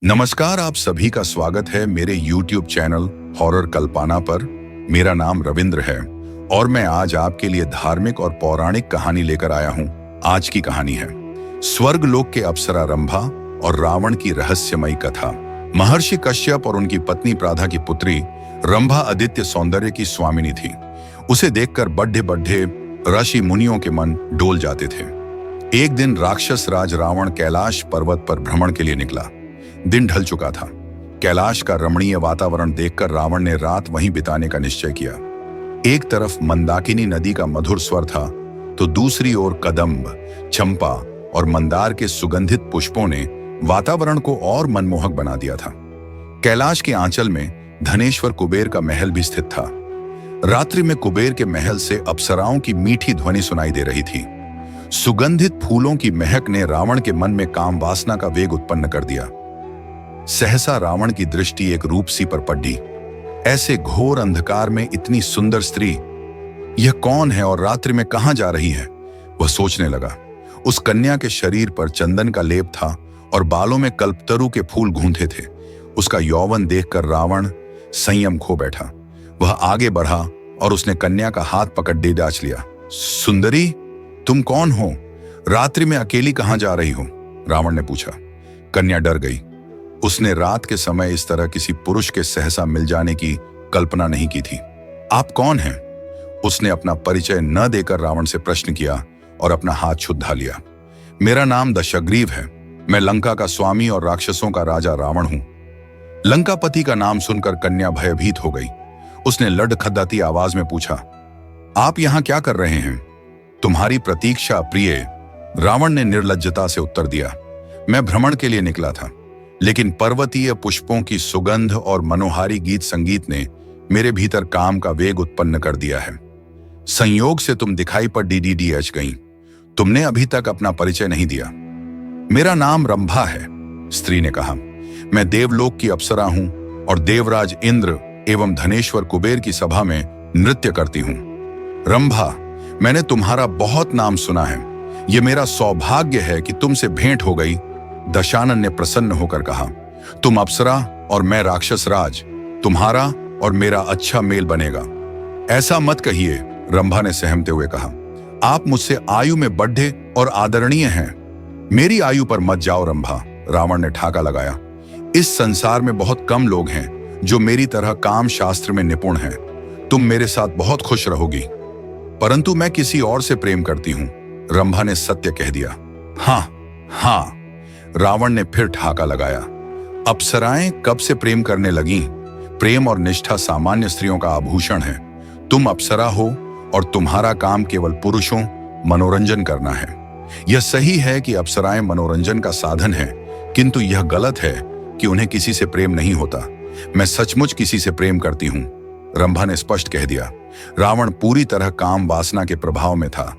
नमस्कार, आप सभी का स्वागत है मेरे YouTube चैनल हॉरर कल्पना पर। मेरा नाम रविंद्र है और मैं आज आपके लिए धार्मिक और पौराणिक कहानी लेकर आया हूं। आज की कहानी है स्वर्गलोक के अप्सरा रंभा और रावण की रहस्यमयी कथा। महर्षि कश्यप और उनकी पत्नी प्राथा की पुत्री रंभा आदित्य सौंदर्य की स्वामिनी थी। उसे देखकर बड्ढे बड्ढे ऋषि मुनियों के मन डोल जाते थे। एक दिन राक्षस राज रावण कैलाश पर्वत पर भ्रमण के लिए निकला। दिन ढल चुका था। कैलाश का रमणीय वातावरण देखकर रावण ने रात वहीं बिताने का निश्चय किया। एक तरफ मंदाकिनी नदी का मधुर स्वर था, तो दूसरी ओर कदम्ब, चंपा और मंदार के सुगंधित पुष्पों ने वातावरण को और मनमोहक बना दिया था। कैलाश के आंचल में धनेश्वर कुबेर का महल भी स्थित था। रात्रि में कुबेर के महल से अप्सराओं की मीठी ध्वनि सुनाई दे रही थी। सुगंधित फूलों की महक ने रावण के मन में काम वासना का वेग उत्पन्न कर दिया। सहसा रावण की दृष्टि एक रूपसी पर पड़ी। ऐसे घोर अंधकार में इतनी सुंदर स्त्री, यह कौन है और रात्रि में कहां जा रही है? वह सोचने लगा। उस कन्या के शरीर पर चंदन का लेप था और बालों में कल्पतरु के फूल गूंथे थे। उसका यौवन देखकर रावण संयम खो बैठा। वह आगे बढ़ा और उसने कन्या का हाथ पकड़ डांच लिया। सुंदरी, तुम कौन हो? रात्रि में अकेली कहां जा रही हो? रावण ने पूछा। कन्या डर गई। उसने रात के समय इस तरह किसी पुरुष के सहसा मिल जाने की कल्पना नहीं की थी। आप कौन हैं? उसने अपना परिचय न देकर रावण से प्रश्न किया और अपना हाथ छुद्धा लिया। मेरा नाम दशग्रीव है। मैं लंका का स्वामी और राक्षसों का राजा रावण हूं। लंकापति का नाम सुनकर कन्या भयभीत हो गई। उसने लड़खड़ाती आवाज में पूछा, आप यहां क्या कर रहे हैं? तुम्हारी प्रतीक्षा प्रिय, रावण ने निर्लज्जता से उत्तर दिया। मैं भ्रमण के लिए निकला था, लेकिन पर्वतीय पुष्पों की सुगंध और मनोहारी गीत संगीत ने मेरे भीतर काम का वेग उत्पन्न कर दिया है। संयोग से तुम दिखाई पर डीडीडीएच गई। तुमने अभी तक अपना परिचय नहीं दिया। मेरा नाम रंभा है, स्त्री ने कहा। मैं देवलोक की अप्सरा हूं और देवराज इंद्र एवं धनेश्वर कुबेर की सभा में नृत्य करती हूं। रंभा, मैंने तुम्हारा बहुत नाम सुना है। यह मेरा सौभाग्य है कि तुमसे भेंट हो गई। दशानन ने प्रसन्न होकर कहा, तुम अप्सरा और मैं राक्षस राज, तुम्हारा और मेरा अच्छा मेल बनेगा। ऐसा मत कहिए, रंभा ने सहमते हुए कहा। आप मुझसे आयु में बड्ढे और आदरणीय हैं। मेरी आयु पर मत जाओ रंभा, रावण ने ठाका लगाया। इस संसार में बहुत कम लोग हैं जो मेरी तरह काम शास्त्र में निपुण हैं। तुम मेरे साथ बहुत खुश रहोगी। परंतु मैं किसी और से प्रेम करती हूं, रंभा ने सत्य कह दिया। हाँ, रावण ने फिर ठाका लगाया। अप्सराएं कब से प्रेम करने लगीं? प्रेम और निष्ठा सामान्य स्त्रियों का आभूषण है। तुम अप्सरा हो और तुम्हारा काम केवल पुरुषों मनोरंजन करना है। यह सही है कि अप्सराएं मनोरंजन का साधन है, किंतु यह गलत है कि उन्हें किसी से प्रेम नहीं होता। मैं सचमुच किसी से प्रेम करती हूं, रंभा ने स्पष्ट कह दिया। रावण पूरी तरह काम वासना के प्रभाव में था।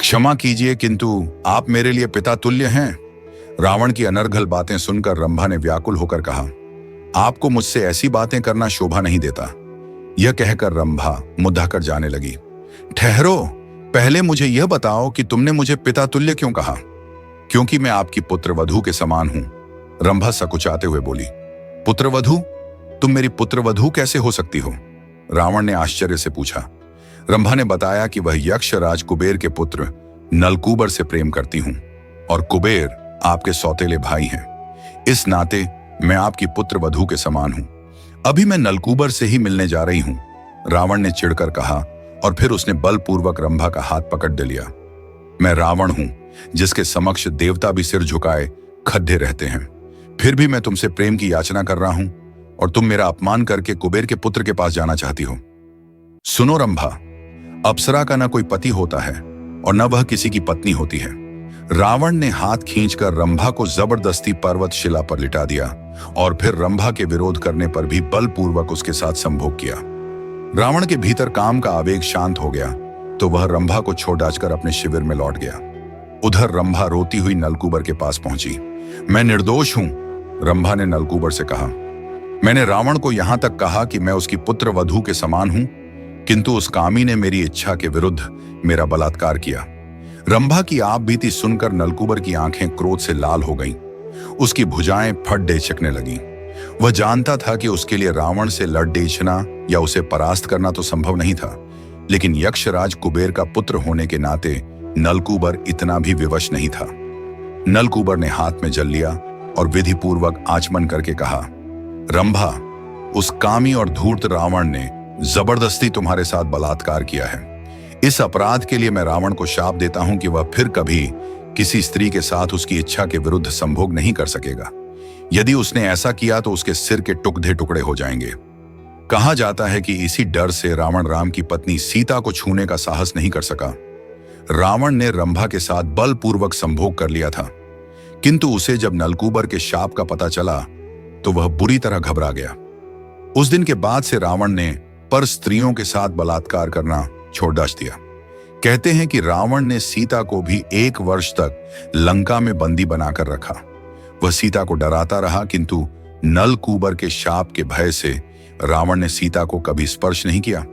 क्षमा कीजिए, किंतु आप मेरे लिए पिता तुल्य हैं। रावण की अनर्गल बातें सुनकर रंभा ने व्याकुल होकर कहा, आपको मुझसे ऐसी बातें करना शोभा नहीं देता। यह कहकर रंभा मुद्दाकर जाने लगी। ठहरो, पहले मुझे यह बताओ कि तुमने मुझे पिता तुल्य क्यों कहा? क्योंकि मैं आपकी पुत्रवधू के समान हूं, रंभा सकुचाते हुए बोली। पुत्रवधू? तुम मेरी पुत्रवधू कैसे हो सकती हो? रावण ने आश्चर्य से पूछा। रंभा ने बताया कि वह यक्ष राज कुबेर के पुत्र नलकूबर से प्रेम करती हूं और कुबेर आपके सौतेले भाई हैं। इस नाते मैं आपकी पुत्रवधू के समान हूं। अभी मैं नलकूबर से ही मिलने जा रही हूं, रावण ने चिढ़कर कहा और फिर उसने बलपूर्वक रंभा का हाथ पकड़ लिया। मैं रावण हूं, जिसके समक्ष देवता भी सिर झुकाए खड्डे रहते हैं। फिर भी मैं तुमसे प्रेम की याचना कर रहा हूं और तुम मेरा अपमान करके कुबेर के पुत्र के पास जाना चाहती हो। सुनो रंभा, अप्सरा का न कोई पति होता है और न वह किसी की पत्नी होती है। रावण ने हाथ खींचकर रंभा को जबरदस्ती पर्वत शिला पर लिटा दिया और फिर रंभा के विरोध करने पर भी बलपूर्वक उसके साथ संभोग किया। रावण के भीतर काम का आवेग शांत हो गया तो वह रंभा को छोड़ डाचकर अपने शिविर में लौट गया। उधर रंभा रोती हुई नलकूबर के पास पहुंची। मैं निर्दोष हूं, रंभा ने नलकूबर से कहा। मैंने रावण को यहां तक कहा कि मैं उसकी पुत्र वधू के समान हूं, किंतु उस कामी ने मेरी इच्छा के विरुद्ध मेरा बलात्कार किया। रंभा की आप बीती सुनकर नलकूबर की आंखें क्रोध से लाल हो गईं। उसकी भुजाएं फट डेचकने लगीं। वह जानता था कि उसके लिए रावण से लड़ डेचना या उसे परास्त करना तो संभव नहीं था, लेकिन यक्षराज कुबेर का पुत्र होने के नाते नलकूबर इतना भी विवश नहीं था। नलकूबर ने हाथ में जल लिया और विधिपूर्वक आचमन करके कहा, रंभा, उस कामी और धूर्त रावण ने जबरदस्ती तुम्हारे साथ बलात्कार किया है। इस अपराध के लिए मैं रावण को शाप देता हूं कि वह फिर कभी किसी स्त्री के साथ उसकी इच्छा के विरुद्ध संभोग नहीं कर सकेगा। यदि उसने ऐसा किया तो उसके सिर के टुकड़े टुकड़े हो जाएंगे। कहा जाता है कि इसी डर से रावण राम की पत्नी सीता को छूने का साहस नहीं कर सका। रावण ने रंभा के साथ बलपूर्वक संभोग कर लिया था, किंतु उसे जब नलकूबर के शाप का पता चला तो वह बुरी तरह घबरा गया। उस दिन के बाद से रावण ने पर स्त्रियों के साथ बलात्कार करना छोड़ दिया। कहते हैं कि रावण ने सीता को भी 1 वर्ष तक लंका में बंदी बनाकर रखा। वह सीता को डराता रहा, किंतु नलकूबर के शाप के भय से रावण ने सीता को कभी स्पर्श नहीं किया।